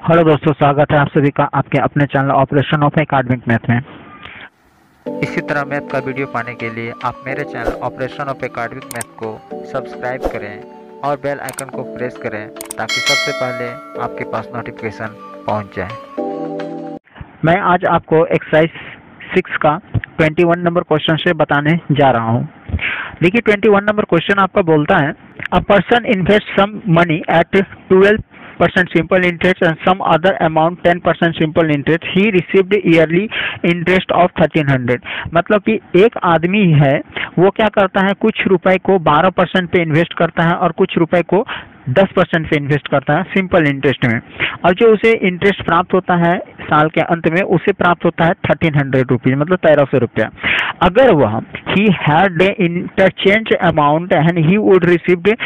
Hello दोस्तों, स्वागत है आप सभी का आपके अपने channel operation of academic math में। इसी तरह मैथ का वीडियो पाने के लिए आप मेरे channel operation of academic math को सब्सक्राइब करें और बेल आइकन को प्रेस करें ताकि सबसे पहले आपके पास नोटिफिकेशन पहुंच जाए। मैं आज आपको एक्सरसाइज 6 का 21 नंबर क्वेश्चन से बताने जा रहा हूं। देखिए 21 नंबर क्वेश्चन आपका बोलता है a person invest some money at 12% simple interest and some other amount 10% simple interest. He received yearly interest of 1300. मतलब कि एक आदमी है वो क्या करता है, कुछ रुपए को 12% पे इन्वेस्ट करता है और कुछ रुपए को 10% पे इन्वेस्ट करता है सिंपल इंटरेस्ट में, और जो उसे इंटरेस्ट प्राप्त होता है साल के अंत में उसे प्राप्त होता है 1300 रुपीज, मतलब 1300 रुपया। अगर वह he had interchange amount and he would received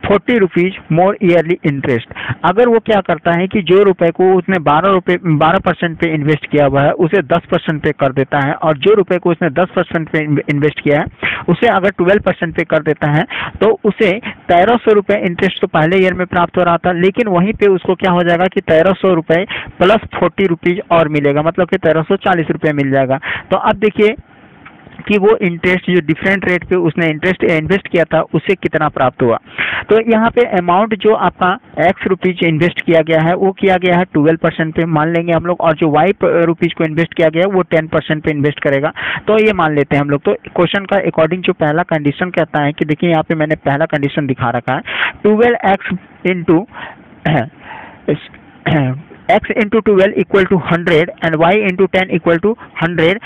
40 rupees more yearly interest. अगर वो क्या करता है कि जो रुपए को उसने 12% पे इन्वेस्ट किया हुआ है उसे 10% पे कर देता है, और जो रुपए को उसने 10% पे इन्वेस्ट किया है उसे अगर 12% पे कर देता है तो उसे 1300 रुपए इंटरेस्ट तो पहले ईयर में प्राप्त हो रहा था, लेकिन वहीं पे उसको क्या हो जाएगा कि 1300 रुपए प्लस 40 रुपीज और मिलेगा, मतलब कि 1340 रुपये मिल जाएगा। तो अब देखिए कि वो इंटरेस्ट जो डिफरेंट रेट पे उसने इंटरेस्ट इन्वेस्ट किया था उससे कितना प्राप्त हुआ। तो यहाँ पे अमाउंट जो आपका एक्स रुपीज इन्वेस्ट किया गया है वो किया गया है 12% पे मान लेंगे हम लोग, और जो वाई रुपीज को इन्वेस्ट किया गया है वो 10% पे इन्वेस्ट करेगा, तो ये मान लेते हैं हम लोग। तो क्वेश्चन का अकॉर्डिंग जो पहला कंडीशन कहता है कि देखिए यहाँ पे मैंने पहला कंडीशन दिखा रखा है 12x into x into 12 equal to 100 and y into 10 equal to 100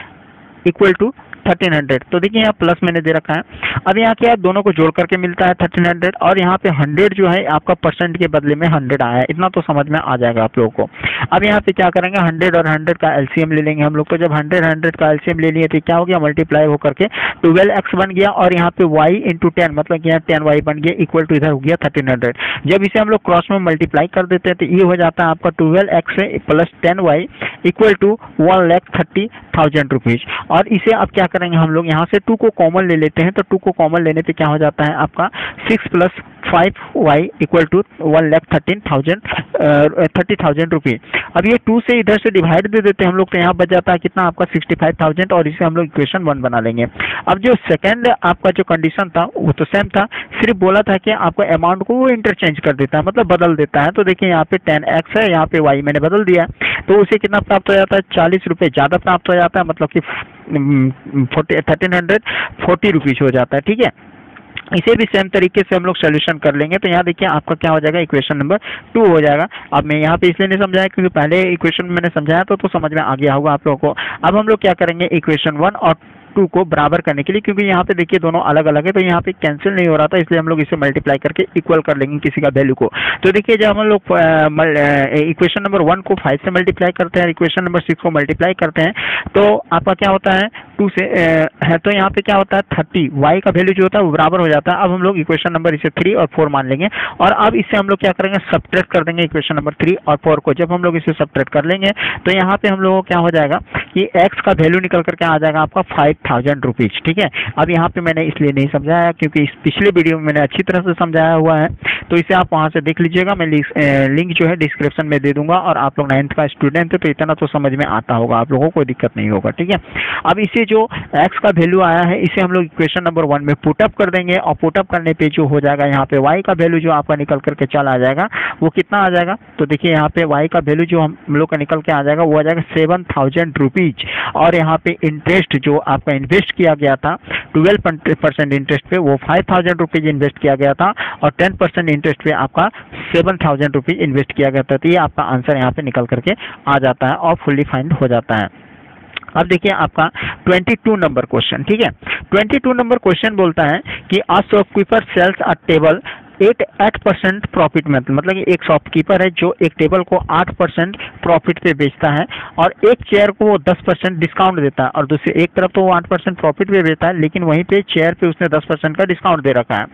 इक्वल टू 1300। तो देखिए यहाँ प्लस मैंने दे रखा है। अब यहाँ क्या दोनों को जोड़ करके मिलता है 1300, और यहाँ पे 100 जो है आपका परसेंट के बदले में 100 आया है, इतना तो समझ में आ जाएगा आप लोगों को। अब यहाँ पे क्या करेंगे 100 और 100 का एलसीएम ले लेंगे हम लोग। तो जब 100 का एलसीएम ले लिए तो क्या हो गया, मल्टीप्लाई होकर के 12x बन गया, और यहाँ पे y इंटू 10 मतलब कि यहाँ 10y बन गया इक्वल टू इधर हो गया 1300। जब इसे हम लोग क्रॉस में मल्टीप्लाई कर देते हैं तो ये हो जाता है आपका 12x plus 10y equal to 1,30,000 rupees. और इसे अब क्या करेंगे हम लोग, यहाँ से 2 को कॉमन ले लेते हैं, तो 2 को कॉमन लेने पे क्या हो जाता है आपका 6 plus 5y equal to 1,30,000 rupees. अब ये 2 से इधर से डिवाइड दे देते हैं हम लोग, तो यहाँ बच जाता है कितना आपका 65,000, और इसे हम लोग इक्वेशन 1 बना लेंगे। अब जो सेकंड आपका जो कंडीशन था वो तो सेम था, सिर्फ बोला था कि आपको अमाउंट को वो इंटरचेंज कर देता है, मतलब बदल देता है। तो देखिए यहाँ पे 10x है, यहाँ पे y मैंने बदल दिया है, तो उसे कितना प्राप्त हो जाता है 40 रुपये ज्यादा प्राप्त हो जाता है, मतलब कि 1340 रुपीज हो जाता है। ठीक है, इसे भी सेम तरीके से हम लोग सोल्यूशन कर लेंगे। तो यहाँ देखिए आपका क्या हो जाएगा, इक्वेशन नंबर 2 हो जाएगा। अब मैं यहाँ पे इसलिए नहीं समझाया क्योंकि पहले इक्वेशन मैंने समझाया तो समझ में आ गया होगा आप लोगों को। अब हम लोग क्या करेंगे, इक्वेशन 1 और 2 को बराबर करने के लिए, क्योंकि यहाँ पे देखिए दोनों अलग अलग है तो यहाँ पे कैंसिल नहीं हो रहा था, इसलिए हम लोग इसे मल्टीप्लाई करके इक्वल कर लेंगे किसी का वैल्यू को। तो देखिए जब हम लोग इक्वेशन नंबर 1 को 5 से मल्टीप्लाई करते हैं, इक्वेशन नंबर 6 को मल्टीप्लाई करते हैं, तो आपका क्या होता है 2 से है, तो यहाँ पे क्या होता है 30, y का वैल्यू जो होता है वो बराबर हो जाता है। अब हम लोग इक्वेशन नंबर इसे 3 और 4 मान लेंगे, और अब इससे हम लोग क्या करेंगे, सब्ट्रैक्ट कर देंगे इक्वेशन नंबर 3 और 4 को। जब हम लोग इसे सब्ट्रैक्ट कर लेंगे तो यहाँ पे हम लोगों को क्या हो जाएगा कि x का वैल्यू निकल करके आ जाएगा आपका 5,000 रुपीज। ठीक है, अब यहाँ पे मैंने इसलिए नहीं समझाया क्योंकि इस पिछले वीडियो में मैंने अच्छी तरह से समझाया हुआ है, तो इसे आप वहां से देख लीजिएगा। मैं लिंक जो है डिस्क्रिप्शन में दे दूंगा, और आप लोग 9th का स्टूडेंट है तो इतना तो समझ में आता होगा आप लोगों को, कोई दिक्कत नहीं होगा। ठीक है, अब इसे जो x का वैल्यू आया है इसे हम लोग इक्वेशन नंबर 1 में पुटअप कर देंगे, और पुटअप करने पे जो हो जाएगा यहाँ पे y का वैल्यू जो आपका निकल करके चला आ जाएगा वो कितना आ जाएगा। तो देखिए यहाँ पे y का वैल्यू जो हम लोग का निकल के आ जाएगा वो आ जाएगा 7,000 रुपीज, और यहाँ पे इंटरेस्ट जो आपका इन्वेस्ट किया गया था 12% इंटरेस्ट पे वो 5,000 रुपीज इन्वेस्ट किया गया था, और 10% इंटरेस्ट पे आपका 7,000 रुपीज इन्वेस्ट किया गया था। तो ये आपका आंसर यहाँ पे निकल करके आ जाता है और फुल्ली फाइंड हो जाता है। अब देखिए आपका 22 नंबर क्वेश्चन। ठीक है, 22 नंबर क्वेश्चन बोलता है कि a shopkeeper sells a table 8% profit में, मतलब कि एक शॉपकीपर है जो एक टेबल को 8% प्रॉफिट पे बेचता है, और एक चेयर को वो 10% डिस्काउंट देता है, और दूसरी एक तरफ तो वो 8% प्रॉफिट पे बेचता है लेकिन वहीं पे चेयर पे उसने 10% का डिस्काउंट दे रखा है।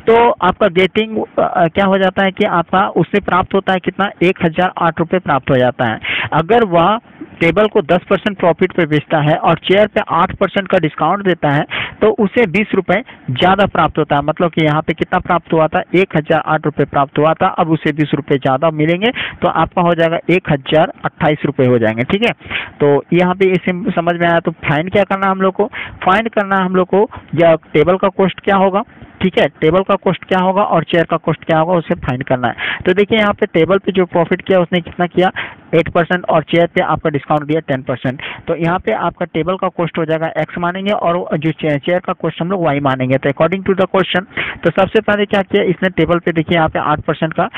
तो आपका गेटिंग क्या हो जाता है कि आपका उससे प्राप्त होता है कितना, 1,008 रुपये प्राप्त हो जाता है। अगर वह टेबल को 10% प्रॉफिट पे बेचता है और चेयर पे 8% का डिस्काउंट देता है तो उसे 20 रुपए ज्यादा प्राप्त होता है। मतलब कि यहाँ पे कितना प्राप्त हुआ था, 1008 रुपए प्राप्त हुआ था, अब उसे 20 रुपए ज्यादा मिलेंगे तो आपका हो जाएगा 1028 रुपए हो जाएंगे। ठीक है, तो यहाँ पे इसे समझ में आया। तो फाइंड क्या करना है हम लोग को, फाइंड करना है हम लोग को या टेबल का कॉस्ट क्या होगा। ठीक है, टेबल का कॉस्ट क्या होगा और चेयर का कॉस्ट क्या होगा उसे फाइंड करना है। तो देखिए यहाँ पे टेबल पे जो प्रॉफिट किया उसने कितना किया, 8% और चेयर पे आपका डिस्काउंट दिया 10%। तो यहाँ पे आपका टेबल का कॉस्ट हो जाएगा x मानेंगे और जो चेयर का कॉस्ट हम लोग y मानेंगे। तो अकॉर्डिंग टू द क्वेश्चन तो सबसे पहले क्या किया इसने, टेबल पे देखिए यहाँ पे 8% का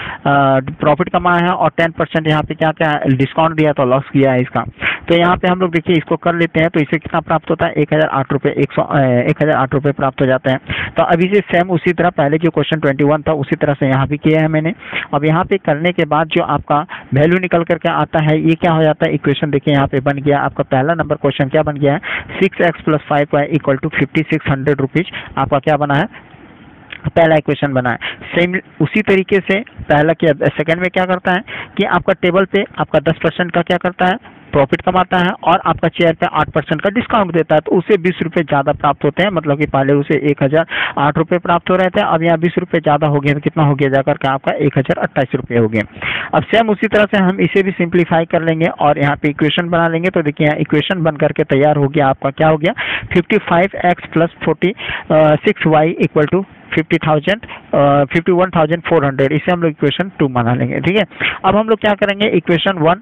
प्रॉफिट कमाया है और 10% यहाँ पे क्या क्या डिस्काउंट दिया तो लॉस किया है इसका। तो यहाँ पे हम लोग देखिए इसको कर लेते हैं तो इसे कितना प्राप्त होता है, 1008 रुपये 1008 रुपये प्राप्त हो जाते हैं। तो अभी से सेम उसी तरह पहले जो क्वेश्चन 21 था उसी तरह से यहाँ भी किया है मैंने। अब यहाँ पे करने के बाद जो आपका वैल्यू निकल करके आता है ये क्या हो जाता है, इक्वेशन देखिए यहाँ पे बन गया आपका पहला नंबर क्वेश्चन क्या बन गया है, 6x + 5y equal to 5600 rupees आपका क्या बना है, पहला इक्वेशन बना है। सेम उसी तरीके से पहला क्या, सेकंड में क्या करता है कि आपका टेबल पे आपका 10% का क्या करता है प्रॉफिट कमाता है और आपका चेयर पे 8% का डिस्काउंट देता है तो उसे 20 रुपये ज्यादा प्राप्त होते हैं। मतलब कि पहले उसे 1008 रुपये प्राप्त हो रहे थे, अब यहाँ 20 रुपये ज्यादा हो गया तो कितना हो गया जाकर के आपका 1028 रुपये हो गए। अब सेम उसी तरह से हम इसे भी सिंप्लीफाई कर लेंगे और यहाँ पे इक्वेशन बना लेंगे। तो देखिए यहाँ इक्वेशन बन करके तैयार हो गया आपका क्या हो गया, 55x + 46y इक्वल टू 51,400। इसे हम लोग इक्वेशन 2 बना लेंगे। ठीक है, अब हम लोग क्या करेंगे, इक्वेशन 1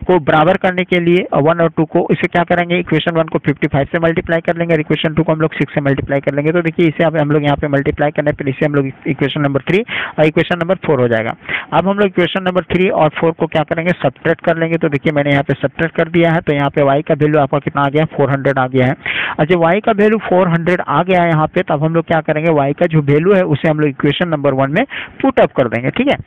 को बराबर करने के लिए 1 और 2 को इसे क्या करेंगे, इक्वेशन 1 को 55 से मल्टीप्लाई कर लेंगे और इक्वेशन 2 को हम लोग 6 से मल्टीप्लाई कर लेंगे। तो देखिए इसे अब हम लोग यहाँ पे मल्टीप्लाई करने पर इसे हम लोग इक्वेशन नंबर 3 और इक्वेशन नंबर 4 हो जाएगा। अब हम लोग इक्वेशन नंबर 3 और 4 को क्या करेंगे, सब्ट्रैक्ट कर लेंगे। तो देखिए मैंने यहाँ पे सब्ट्रैक्ट कर दिया है तो यहाँ पे y का वैल्यू आपका कितना आ गया, 400 आ गया है। और जब y का वैल्यू 400 आ गया है यहाँ पे तब हम लोग क्या करेंगे, y का जो वैल्यू है उसे हम लोग इक्वेशन नंबर 1 में पुट अप कर देंगे। ठीक है,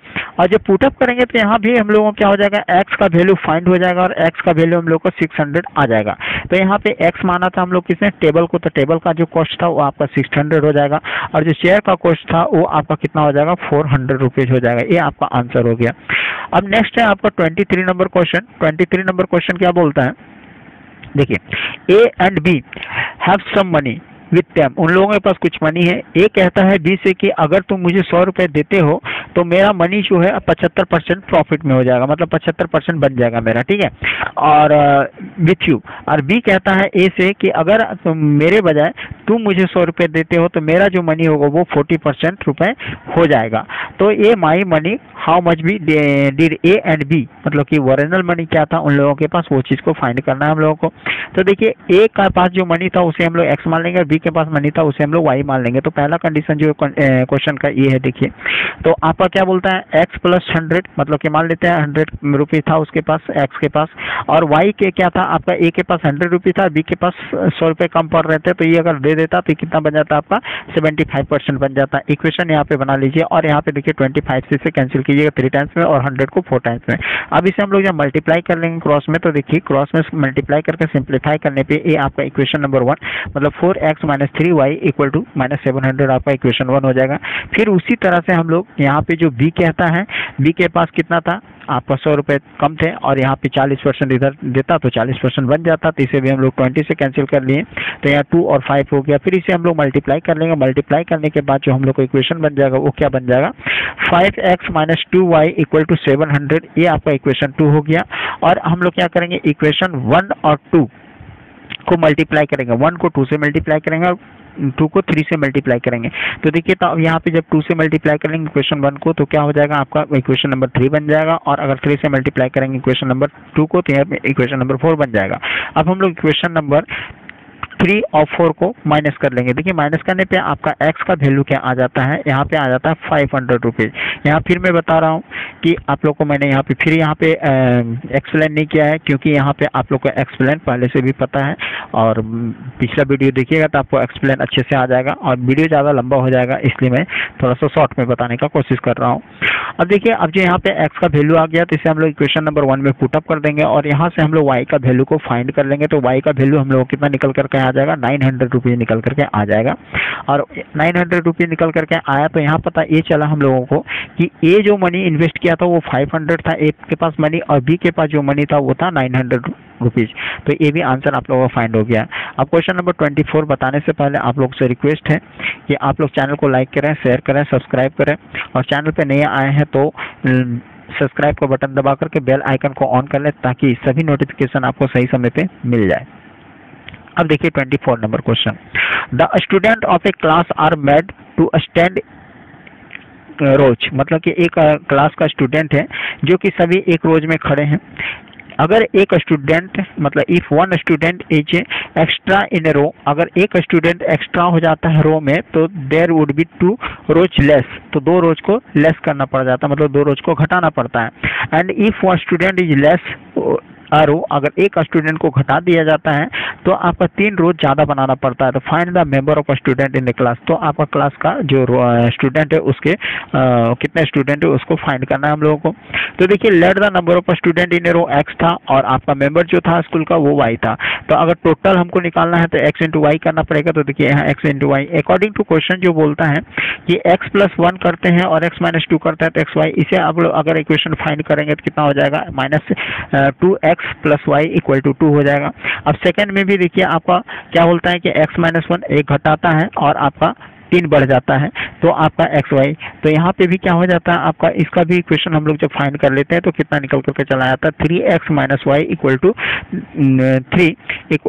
और जब पुट अप करेंगे तो यहाँ भी हम लोगों को क्या हो जाएगा, x का वैल्यू फाइंड हो जाएगा और x का वैल्यू हम लोग को 600 आ जाएगा। तो यहाँ पे x माना था हम लोग किसने, टेबल को, तो टेबल का जो कॉस्ट था वो आपका 600 हो जाएगा और जो चेयर का कॉस्ट था वो आपका कितना हो जाएगा, 400 रुपीज हो जाएगा। ये आपका आंसर हो गया। अब नेक्स्ट है आपका 23 नंबर क्वेश्चन। 23 नंबर क्वेश्चन क्या बोलता है, देखिए A and B have some money with them, उन लोगों के पास कुछ मनी है। ए कहता है बी से कि अगर तुम मुझे 100 रुपए देते हो तो मेरा मनी जो है 75% प्रॉफिट में हो जाएगा, मतलब 75% बन जाएगा मेरा। ठीक है, और विथ यू। और बी कहता है ए से कि अगर तुम मेरे बजाय तुम मुझे 100 रुपए देते हो तो मेरा जो मनी होगा वो 40% रुपए हो जाएगा। तो A my money how much B did A and B, मतलब कि ओरिजिनल मनी क्या था उन लोगों के पास, वो चीज को फाइंड करना है हम लोगों को। तो देखिए ए के पास जो मनी था उसे हम लोग एक्स मान लेंगे और बी के पास मनी था उसे हम लोग वाई मान लेंगे। तो पहला कंडीशन जो क्वेश्चन का ये है, देखिए तो आपका क्या बोलता है, एक्स + 100, मतलब कि मान लेते हैं 100 रुपीज था उसके पास, एक्स के पास, और वाई के क्या था आपका, ए के पास 100 रुपीज था, बी के पास 100 रुपए कम पड़ रहे थे। तो ये अगर दे देता तो कितना बन जाता आपका, 75% बन जाता। इक्वेशन यहाँ पे बना लीजिए और यहाँ पे देखिए 25 से कैंसिल कीजिएगा 3 टाइम्स में और 100 को 4 टाइम्स में। अब इसे हम लोग जब मल्टीप्लाई कर लेंगे क्रॉस में, तो देखिए क्रॉस में मल्टीप्लाई करके सिंप्लीफाई करने पे ये आपका इक्वेशन नंबर 1 मतलब 4x - 3y इक्वल टू -700 आपका इक्वेशन 1 हो जाएगा। फिर उसी तरह से हम लोग यहाँ पे जो बी कहता है, बी के पास कितना था आपका 100 रुपए कम थे और यहाँ पे 40% इधर देता तो 40% बन जाता। तो इसे भी हम लोग 20 से कैंसिल कर लिए तो यहाँ 2 और 5 हो गया। फिर इसे हम लोग मल्टीप्लाई कर लेंगे, मल्टीप्लाई करने के बाद जो हम लोग को इक्वेशन बन जाएगा वो क्या बन जाएगा, 5x - 2y इक्वल टू 700, ये आपका इक्वेशन 2 हो गया। और हम लोग क्या करेंगे, इक्वेशन 1 और 2 को मल्टीप्लाई करेंगे, 1 को 2 से मल्टीप्लाई करेंगे और 2 को 3 से मल्टीप्लाई करेंगे। तो देखिए तो अब यहाँ पे जब 2 से मल्टीप्लाई करेंगे इक्वेशन 1 को तो क्या हो जाएगा आपका, इक्वेशन नंबर 3 बन जाएगा। और अगर 3 से मल्टीप्लाई करेंगे इक्वेशन नंबर 2 को तो यहाँ पे इक्वेशन नंबर 4 बन जाएगा। अब हम लोग इक्वेशन नंबर 3 और 4 को माइनस कर लेंगे। देखिए माइनस करने पे आपका x का वैल्यू क्या आ जाता है, यहाँ पे आ जाता है 500 रुपीज। यहाँ फिर मैं बता रहा हूँ कि आप लोग को मैंने यहाँ पे फिर यहाँ पे एक्सप्लेन नहीं किया है क्योंकि यहाँ पे आप लोग को एक्सप्लेन पहले से भी पता है और पिछला वीडियो देखिएगा तो आपको एक्सप्लेन अच्छे से आ जाएगा और वीडियो ज़्यादा लंबा हो जाएगा, इसलिए मैं थोड़ा सा शॉर्ट में बताने का कोशिश कर रहा हूँ। अब देखिए अब जो यहाँ पे x का वैल्यू आ गया तो इसे हम लोग इक्वेशन नंबर 1 में पुटअप कर देंगे और यहाँ से हम लोग y का वैल्यू को फाइंड कर लेंगे। तो y का वैल्यू हम लोग कितना निकल करके आ जाएगा 900 रुपीज़ निकल करके आ जाएगा। और 900 रुपीज़ निकल करके आया तो यहाँ पता ये चला हम लोगों को कि ए जो मनी इन्वेस्ट किया था वो 500 था ए के पास मनी, और बी के पास जो मनी था वो था 900 रुपीज़। तो ये भी आंसर आप लोगों का फाइंड हो गया। अब क्वेश्चन नंबर 24 बताने से पहले आप लोग से रिक्वेस्ट है कि आप लोग चैनल को लाइक करें, शेयर करें, सब्सक्राइब करें, और चैनल पे नए आए हैं तो सब्सक्राइब का बटन दबा करके बेल आइकन को ऑन कर लें ताकि सभी नोटिफिकेशन आपको सही समय पे मिल जाए। अब देखिए 24 number question. The student of a class are made to stand rows, मतलब कि एक क्लास का स्टूडेंट है जो कि सभी एक रोज में खड़े हैं। अगर एक स्टूडेंट, मतलब if one student is extra in a row, अगर एक स्टूडेंट एक्स्ट्रा हो जाता है रो में तो there would be 2 rows less, तो 2 रोज को लेस करना पड़ जाता है, मतलब 2 रोज को घटाना पड़ता है। And if one student is less row, अगर एक स्टूडेंट को घटा दिया जाता है तो आपका 3 रोज ज़्यादा बनाना पड़ता है। तो find the member of student in the class, तो आपका क्लास का जो स्टूडेंट है उसके कितने स्टूडेंट है उसको फाइंड करना है हम लोगों को। तो देखिए let the number of student in a row X था और आपका मेंबर जो था स्कूल का वो वाई था। तो अगर टोटल हमको निकालना है तो एक्स इंटू वाई करना पड़ेगा। तो देखिए यहाँ X into Y according to question जो बोलता है कि एक्स प्लस 1 करते हैं और एक्स माइनस 2 करता है तो एक्स वाई, इसे आप लोग अगर इक्वेशन फाइंड करेंगे तो कितना हो जाएगा, -2x plus Y equal to 2 हो जाएगा। अब सेकंड में भी देखिए आपका क्या बोलता है कि x माइनस 1 एक घटाता है और आपका 3 बढ़ जाता है तो आपका एक्स वाई। तो यहाँ पे भी क्या हो जाता है आपका, इसका भी इक्वेशन हम लोग जब फाइंड कर लेते हैं तो कितना निकल करके चला जाता है 3x minus Y equal to 3।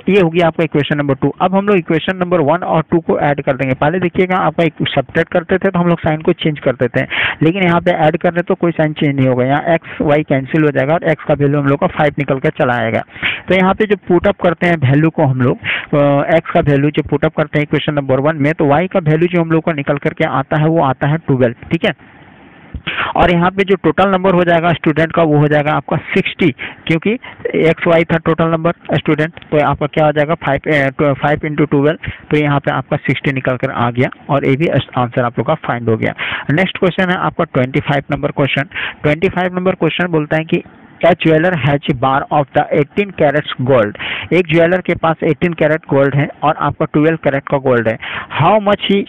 ये होगी आपका इक्वेशन नंबर 2। अब हम लोग इक्वेशन नंबर 1 और 2 को ऐड कर देंगे। पहले देखिएगा आपका सब्ट्रैक्ट करते थे तो हम लोग साइन को चेंज करते थे, लेकिन यहाँ पे ऐड कर रहे तो कोई साइन चेंज नहीं होगा, यहाँ एक्स वाई कैंसिल हो जाएगा और एक्स का वैल्यू हम लोग का 5 निकल कर चला आएगा। तो यहाँ पे जो पुटअप करते हैं वैल्यू को हम लोग, एक्स का वैल्यू जो पुटअप करते हैं इक्वेशन नंबर 1 में, तो वाई का वैल्यू जो हम लोग को निकल करके आता है वो आता है 12, ठीक है। और यहाँ पे जो टोटल नंबर हो जाएगा स्टूडेंट का वो हो जाएगा आपका 60, क्योंकि एक्स वाई था टोटल नंबर स्टूडेंट, तो आपका क्या हो जाएगा 5 इंटू 12, तो यहाँ पे आपका 60 निकल कर आ गया और ये भी आंसर आप लोग का फाइंड हो गया। नेक्स्ट क्वेश्चन है आपका 25 नंबर क्वेश्चन। 25 नंबर क्वेश्चन बोलता है कि A jeweler has a bar of the 18 carats gold, एक ज्वेलर के पास 18 कैरेट गोल्ड है और आपका 12 कैरेट का गोल्ड है। How much he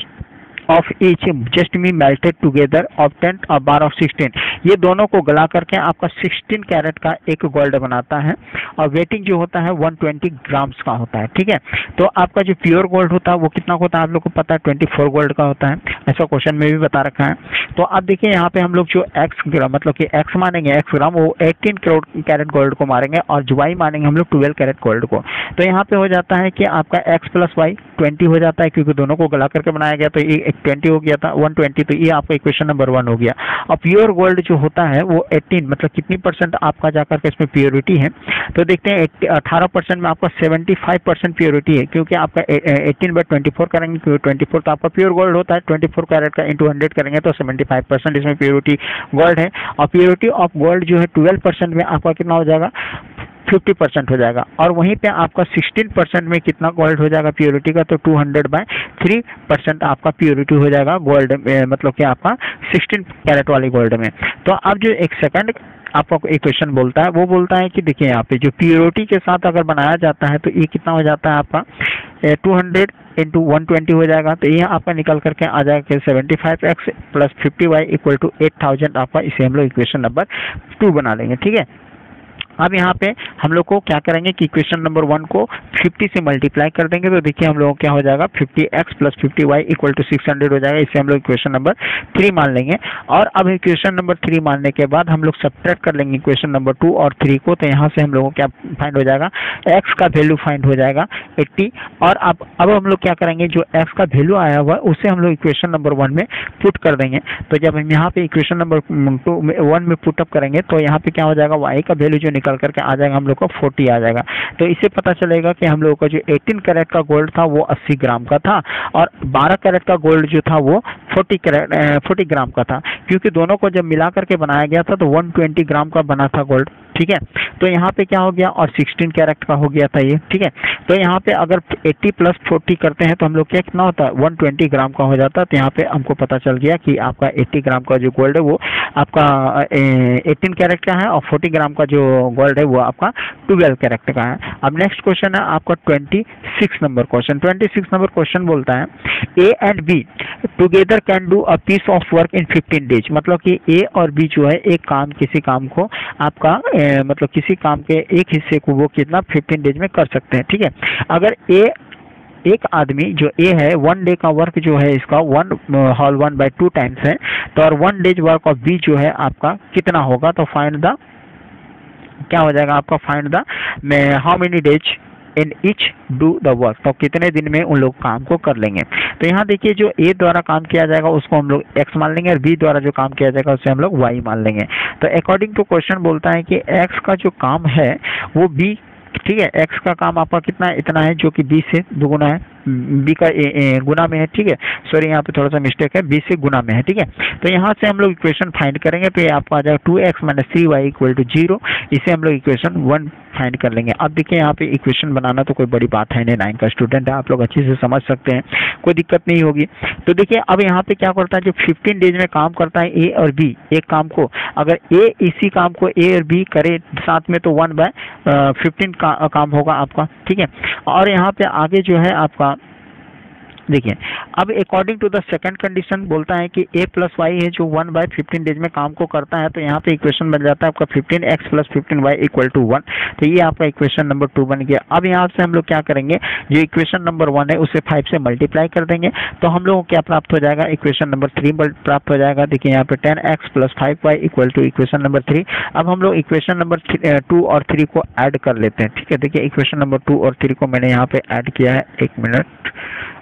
of each just me melted together obtained a bar of 16, ये दोनों को गला करके आपका 16 कैरेट का एक गोल्ड बनाता है और वेटिंग जो होता है 120 ग्राम्स का होता है, ठीक है। तो आपका जो प्योर गोल्ड होता है वो कितना होता है आप लोग को पता है 24 गोल्ड का होता है, ऐसा क्वेश्चन में भी बता रखा है। तो आप देखिए यहाँ पे हम लोग जो एक्स मतलब कि एक्स मानेंगे एक्स ग्राम, वो 18 कैरेट गोल्ड को मारेंगे और जो वाई मानेंगे हम लोग 12 कैरेट गोल्ड को। तो यहाँ पे हो जाता है कि आपका एक्स प्लस वाई 20 हो जाता है, क्योंकि दोनों को गला करके बनाया गया तो ये 20 हो गया था 120, तो ये आपका इक्वेशन नंबर 1 हो गया। और प्योर गोल्ड जो होता है वो 18, मतलब कितनी परसेंट आपका जाकर के इसमें प्योरिटी है, तो देखते हैं 18% में आपका 75% प्योरिटी है, क्योंकि आपका 18/24 करेंगे, क्योंकि 24 तो आपका प्योर गोल्ड होता है, 24 कैरेट का इंटू 100 करेंगे तो 75% इसमें प्योरिटी गोल्ड है। और प्योरिटी ऑफ गोल्ड जो है 12% में आपका कितना हो जाएगा 50% हो जाएगा। और वहीं पे आपका 16% में कितना गोल्ड हो जाएगा प्योरिटी का, तो 200/3% आपका प्योरिटी हो जाएगा गोल्ड, मतलब कि आपका 16 कैरेट वाली गोल्ड में। तो अब जो एक सेकंड आपका इक्वेशन बोलता है वो बोलता है कि देखिए यहाँ पे जो प्योरिटी के साथ अगर बनाया जाता है तो ये कितना हो जाता है आपका 200 इंटू 120 हो जाएगा। तो ये आपका निकल करके आ जाएगा 75x plus 50y equal to 8000 आपका, इसे हम लोग इक्वेशन नंबर 2 बना लेंगे, ठीक है। अब यहाँ पे हम लोग को क्या करेंगे कि इक्वेशन नंबर 1 को 50 से मल्टीप्लाई कर देंगे, तो देखिए हम लोग क्या हो जाएगा 50x plus 50y equal to 600 हो जाएगा, इसे हम लोग इक्वेशन नंबर 3 मान लेंगे। और अब इक्वेशन नंबर 3 मानने के बाद हम लोग सब्ट्रैक्ट कर लेंगे इक्वेशन नंबर 2 और 3 को, तो यहाँ से हम लोगों को क्या फाइंड हो जाएगा, x का वैल्यू फाइंड हो जाएगा 80। और अब हम लोग क्या करेंगे, जो x का वैल्यू आया हुआ है उसे हम लोग इक्वेशन नंबर 1 में पुट कर देंगे। तो जब हम यहाँ पे इक्वेशन नंबर 1 में पुटअप करेंगे तो यहाँ पे क्या हो जाएगा, y का वैल्यू जो निकल करके आ जाएगा हम लोग को 40 आ जाएगा। तो इससे पता चलेगा कि हम लोगों का जो 18 कैरेट का गोल्ड था वो 80 ग्राम का था और 12 कैरेट का गोल्ड जो था वो 40 ग्राम का था। क्योंकि दोनों को जब मिला करके बनाया गया था तो 120 ग्राम का बना था गोल्ड, ठीक है। तो यहाँ पे क्या हो गया, और 16 कैरेट का हो गया था ये, ठीक है। तो यहाँ पे अगर 80 + 40 करते हैं तो हम लोग क्या कितना होता है, 120 ग्राम का हो जाता है। तो यहाँ पे हमको पता चल गया कि आपका 80 ग्राम का जो गोल्ड है वो आपका 18 कैरेट का है, और 40 ग्राम का जो गोल्ड है वो आपका 12 कैरेट का है। अब नेक्स्ट क्वेश्चन है आपका 26 नंबर क्वेश्चन। 26 नंबर क्वेश्चन बोलता है A and B together can do a piece of work in 15 days. मतलब कि ए और बी जो है एक काम, किसी काम को आपका मतलब किसी काम के एक हिस्से को वो कितना 15 डेज में कर सकते हैं, ठीक है। अगर एक आदमी जो ए है 1 डे का वर्क जो है इसका 1/2 टाइम्स है, तो और 1 डेज वर्क ऑफ बी जो है आपका कितना होगा। तो फाइंड द, क्या हो जाएगा आपका, find the how many days in each do the work. तो कितने दिन में उन लोग काम को कर लेंगे। तो यहाँ देखिए जो ए द्वारा काम किया जाएगा उसको हम लोग एक्स मान लेंगे, और बी द्वारा जो काम किया जाएगा उसे हम लोग वाई मान लेंगे। तो अकॉर्डिंग टू क्वेश्चन बोलता है कि एक्स का जो काम है वो बी, ठीक है, एक्स का काम आपका कितना है, इतना है, जो कि बी से दुगुना है, बी का गुना में है, ठीक है। सॉरी यहाँ पे थोड़ा सा मिस्टेक है, बी से गुना में है, ठीक है। तो यहाँ से हम लोग इक्वेशन फाइंड करेंगे, तो ये आपको आ जाएगा 2x - 3y = 0। इसे हम लोग इक्वेशन 1 फाइंड कर लेंगे। अब देखिए यहाँ पे इक्वेशन बनाना तो कोई बड़ी बात है नहीं, 9 का स्टूडेंट है, आप लोग अच्छे से समझ सकते हैं, कोई दिक्कत नहीं होगी। तो देखिए अब यहाँ पे क्या करता है, जो 15 डेज में काम करता है ए और बी एक काम को, अगर ए इसी काम को ए और बी करे साथ में तो 1/15 का काम होगा आपका, ठीक है। और यहाँ पे आगे जो है आपका देखिए, अब according to the second condition बोलता है कि a + y है जो 1/15 डेज में काम को करता है। तो यहाँ पे इक्वेशन बन जाता है आपका 15x + 15y = 1। तो ये आपका इक्वेशन नंबर 2 बन गया। अब यहाँ से हम लोग क्या करेंगे, जो इक्वेशन नंबर 1 है उसे 5 से मल्टीप्लाई कर देंगे, तो हम लोगों को क्या प्राप्त हो जाएगा, इक्वेशन नंबर 3 प्राप्त हो जाएगा। देखिए यहाँ पे 10x + 5y = इक्वेशन नंबर 3। अब हम लोग इक्वेशन नंबर 2 और 3 को ऐड कर लेते हैं, ठीक है। देखिए इक्वेशन नंबर 2 और 3 को मैंने यहाँ पे ऐड किया है, 1 मिनट।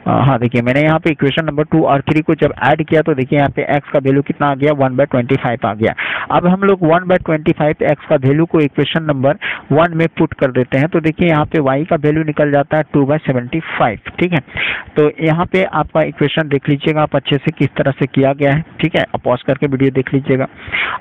हाँ देखिए मैंने यहाँ पे इक्वेशन नंबर 2 और 3 को जब ऐड किया तो देखिए यहाँ पे x का वैल्यू कितना आ गया, 1/25 आ गया। अब हम लोग 1/25 x का वैल्यू को इक्वेशन नंबर 1 में पुट कर देते हैं, तो देखिए यहाँ पे y का वैल्यू निकल जाता है 2/75, ठीक है। तो यहाँ पे आपका इक्वेशन देख लीजिएगा आप अच्छे से किस तरह से किया गया है, ठीक है। आप पॉज करके वीडियो देख लीजिएगा।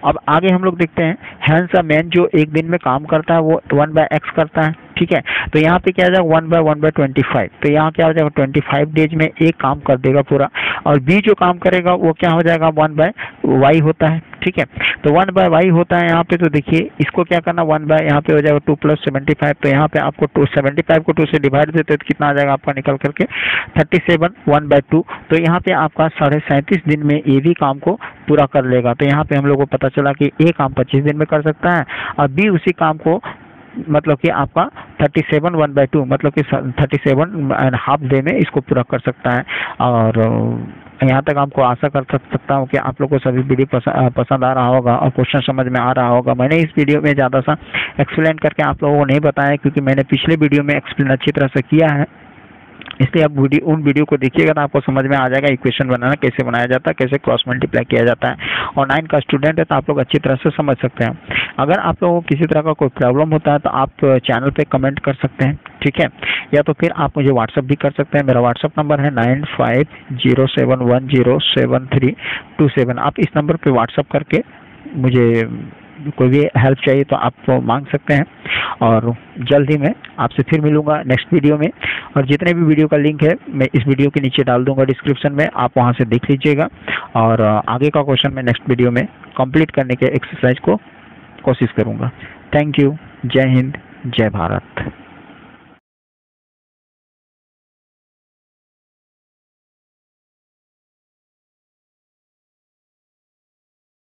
अब आगे हम लोग देखते हैं, हैंस अ मैन जो एक दिन में काम करता है वो 1/x करता है, ठीक है। तो यहाँ पे क्या आ जाएगा 1/1/25। तो यहाँ क्या हो जाएगा 25 डेज में एक काम कर देगा पूरा, और बी जो काम करेगा वो क्या हो जाएगा 1/y होता है, ठीक है। तो 1/y होता है यहाँ पे। तो देखिए इसको क्या करना, 1/ यहाँ पे हो जाएगा 2 + 75। तो यहाँ पे आपको 275 को 2 से डिवाइड देते तो कितना आ जाएगा आपका निकल करके 37 1/2। तो यहाँ पे आपका 37.5 दिन में ए भी काम को पूरा कर लेगा। तो यहाँ पे हम लोग को पता चला कि ए काम 25 दिन में कर सकता है, और बी उसी काम को मतलब कि आपका 37 1/2 मतलब कि 37.5 डे में इसको पूरा कर सकता है। और यहाँ तक आपको आशा कर सकता हूँ कि आप लोगों को सभी वीडियो पसंद आ रहा होगा और क्वेश्चन समझ में आ रहा होगा। मैंने इस वीडियो में ज़्यादा सा एक्सप्लेन करके आप लोगों को नहीं बताया, क्योंकि मैंने पिछले वीडियो में एक्सप्लेन अच्छी तरह से किया है, इसलिए आप उन वीडियो को देखिएगा तो आपको समझ में आ जाएगा इक्वेशन बनाना कैसे बनाया जाता है, कैसे क्रॉस मल्टीप्लाई किया जाता है। और 9 का स्टूडेंट है तो आप लोग अच्छी तरह से समझ सकते हैं। अगर आप लोगों को किसी तरह का कोई प्रॉब्लम होता है तो आप चैनल पे कमेंट कर सकते हैं, ठीक है, या तो फिर आप मुझे व्हाट्सअप भी कर सकते हैं। मेरा व्हाट्सअप नंबर है 9507107327। आप इस नंबर पर व्हाट्सअप करके मुझे कोई भी हेल्प चाहिए तो आप मांग सकते हैं, और जल्द ही मैं आपसे फिर मिलूंगा नेक्स्ट वीडियो में। और जितने भी वीडियो का लिंक है मैं इस वीडियो के नीचे डाल दूंगा डिस्क्रिप्शन में, आप वहां से देख लीजिएगा। और आगे का क्वेश्चन मैं नेक्स्ट वीडियो में कंप्लीट करने के एक्सरसाइज को कोशिश करूंगा। Thank you. जय हिंद, जय भारत।